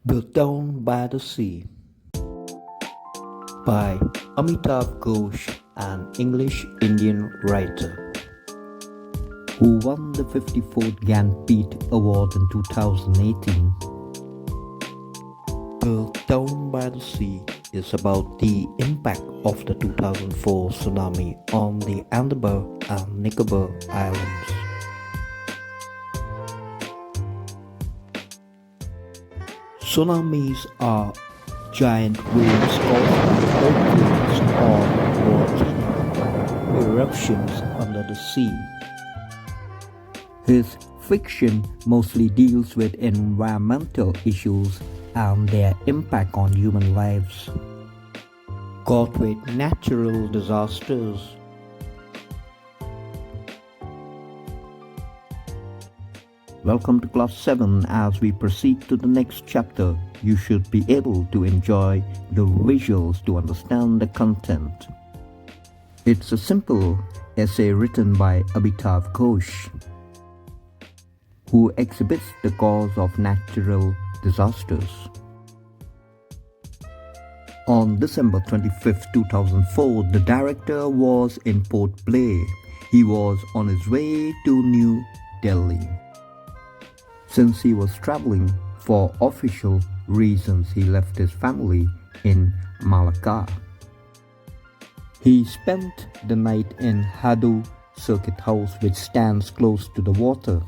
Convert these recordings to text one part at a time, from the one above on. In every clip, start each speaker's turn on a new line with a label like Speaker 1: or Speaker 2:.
Speaker 1: Built Down by the Sea by Amitav Ghosh, an English Indian writer who won the 54th Gyanpith Award in 2018. Built Down by the Sea is about the impact of the 2004 tsunami on the Andaman and Nicobar Islands. Tsunamis are giant waves caused by earthquakes or volcanic eruptions under the sea. His fiction mostly deals with environmental issues and their impact on human lives, caught with natural disasters. Welcome to Class 7. As we proceed to the next chapter, you should be able to enjoy the visuals to understand the content. It's a simple essay written by Amitav Ghosh, who exhibits the cause of natural disasters. On December 25, 2004, the director was in Port Blair. He was on his way to New Delhi. Since he was traveling for official reasons, he left his family in Malacca. He spent the night in Hadu Circuit House, which stands close to the water.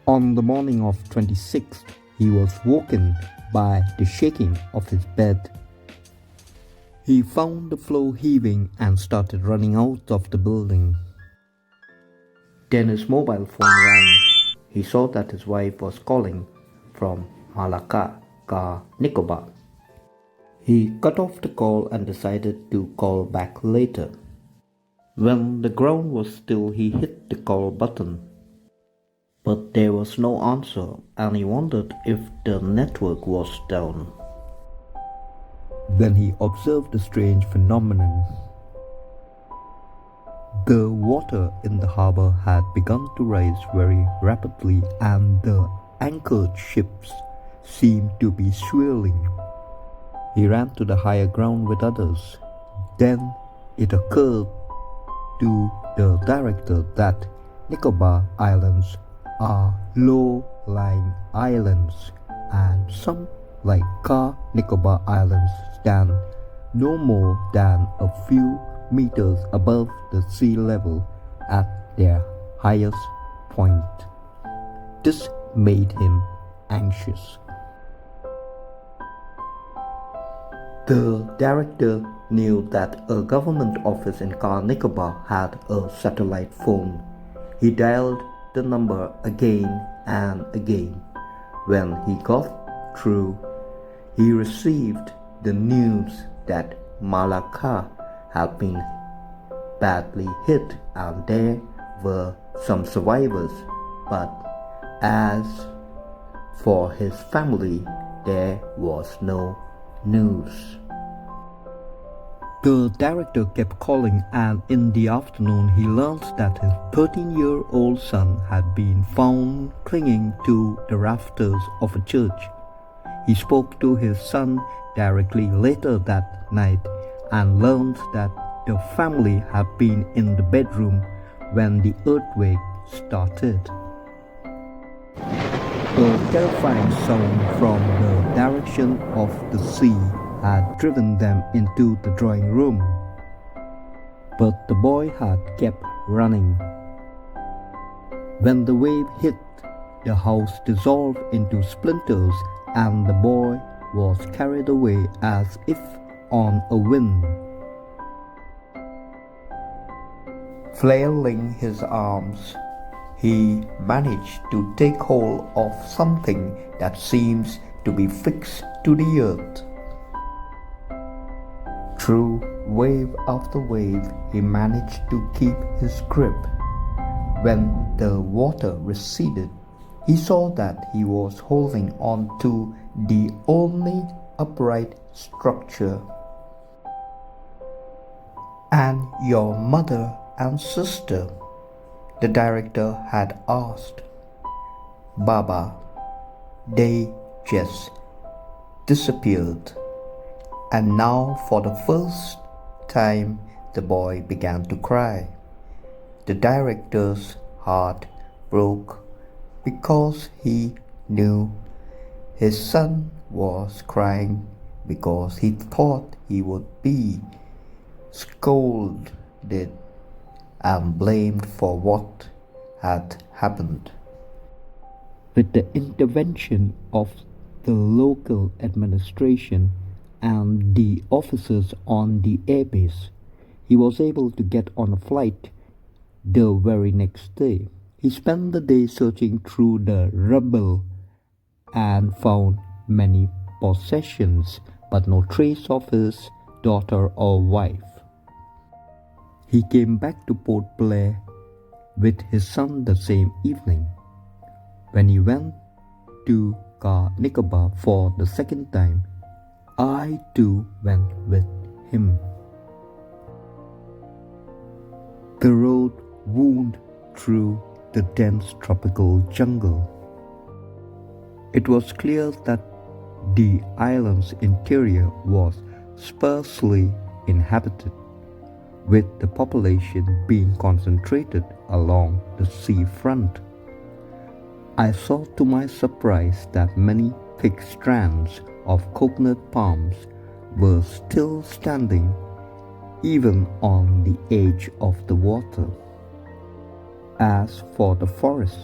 Speaker 1: On the morning of 26th, he was woken by the shaking of his bed. He found the floor heaving and started running out of the building. Then his mobile phone rang. He saw that his wife was calling from Malacca, Nicobar. He cut off the call and decided to call back later. When the ground was still, he hit the call button. But there was no answer, and he wondered if the network was down. Then he observed a strange phenomenon. The water in the harbor had begun to rise very rapidly, and the anchored ships seemed to be swirling. He ran to the higher ground with others. Then it occurred to the director that Nicobar Islands are low-lying islands, and some, like Nicobar Islands, stand no more than a few meters above the sea level at their highest point. This made him anxious. The director knew that a government office in Nicobar had a satellite phone. He dialed the number again and again. When he got through, he received the news that Malacca had been badly hit and there were some survivors, but as for his family, there was no news. The director kept calling, and in the afternoon he learned that his 13-year-old son had been found clinging to the rafters of a church. He spoke to his son directly later that night and learned that the family had been in the bedroom when the earthquake started. A terrifying sound from the direction of the sea had driven them into the drawing room. But the boy had kept running. When the wave hit, the house dissolved into splinters and the boy was carried away as if on a wind. Flailing his arms, he managed to take hold of something that seems to be fixed to the earth. Through wave after wave, he managed to keep his grip. When the water receded, he saw that he was holding on to the only upright structure. "And your mother and sister?" the director had asked. "Baba, they just disappeared. And now, for the first time, the boy began to cry. The director's heart broke because he knew his son was crying because he thought he would be scolded and blamed for what had happened. With the intervention of the local administration and the officers on the airbase, he was able to get on a flight the very next day. He spent the day searching through the rubble and found many possessions, but no trace of his daughter or wife. He came back to Port Blair with his son the same evening. When he went to Car Nicobar for the second time, I too went with him. The road wound through the dense tropical jungle. It was clear that the island's interior was sparsely inhabited, with the population being concentrated along the seafront. I saw to my surprise that many thick strands of coconut palms were still standing even on the edge of the water. As for the forest,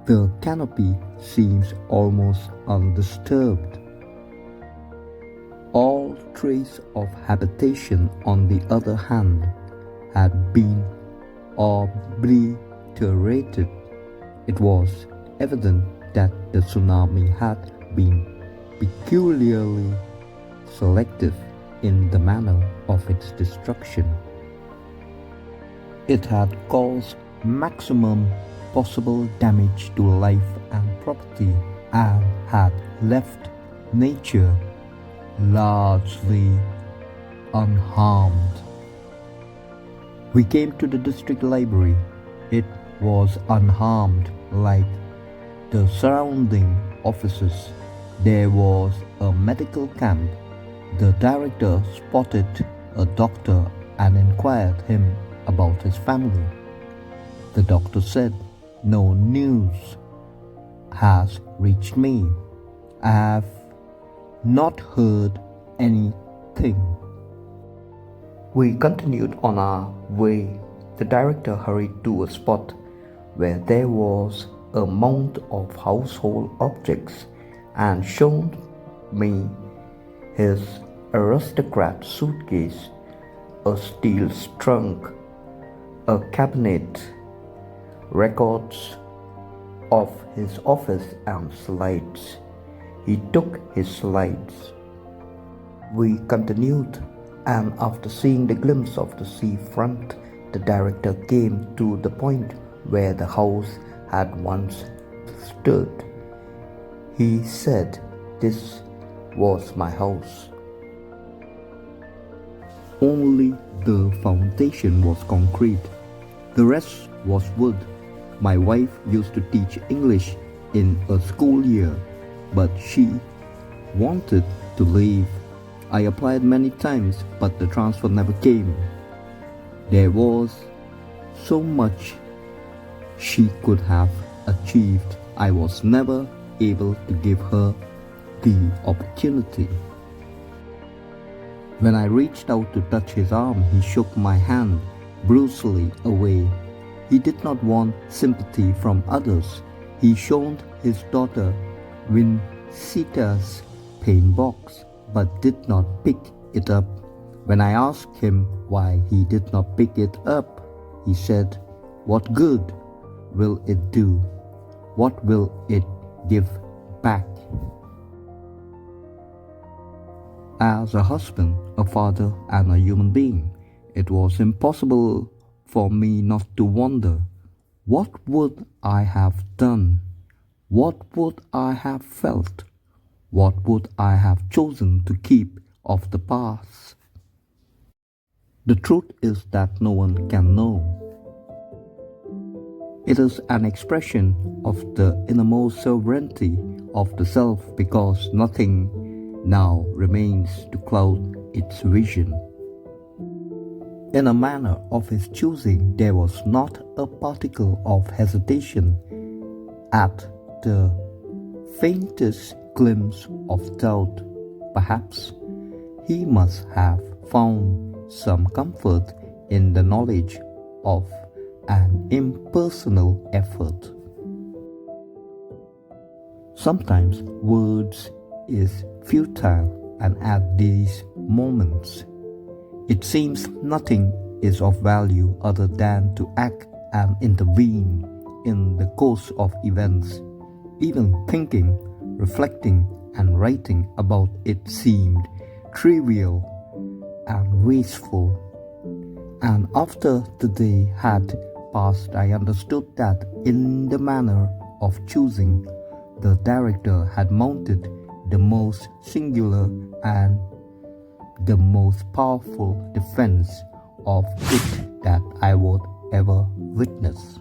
Speaker 1: the canopy seems almost undisturbed. All trace of habitation, on the other hand, had been obliterated. It was evident that the tsunami had been peculiarly selective in the manner of its destruction. It had caused maximum possible damage to life and property and had left nature largely unharmed. We came to the district library. It was unharmed like the surrounding offices. There was a medical camp. The director spotted a doctor and inquired him about his family. The doctor said, "No news has reached me. I have not heard anything." We continued on our way. The director hurried to a spot where there was a mound of household objects and showed me his aristocrat suitcase, a steel trunk, a cabinet, records of his office and slides. He took his slides. We continued, and after seeing the glimpse of the seafront, the director came to the point where the house had once stood. He said, "This was my house." Only the foundation was concrete. The rest was wood. My wife used to teach English in a school year, but she wanted to leave. I applied many times, but the transfer never came. There was so much she could have achieved. I was never able to give her the opportunity. When I reached out to touch his arm, he shook my hand brusquely away. He did not want sympathy from others. He showed his daughter Vincita's paint box, but did not pick it up. When I asked him why he did not pick it up, he said, "What good will it do? What will it give back?" As a husband, a father, and a human being, it was impossible for me not to wonder, what would I have done? What would I have felt? What would I have chosen to keep of the past? The truth is that no one can know. It is an expression of the innermost sovereignty of the self because nothing now remains to cloud its vision. In a manner of his choosing, there was not a particle of hesitation at the faintest glimpse of doubt. Perhaps he must have found some comfort in the knowledge of an impersonal effort. Sometimes words is futile, and at these moments it seems nothing is of value other than to act and intervene in the course of events. Even thinking, reflecting, and writing about it seemed trivial and wasteful. And after the day had passed, I understood that in the manner of choosing, the director had mounted the most singular and the most powerful defense of it that I would ever witness.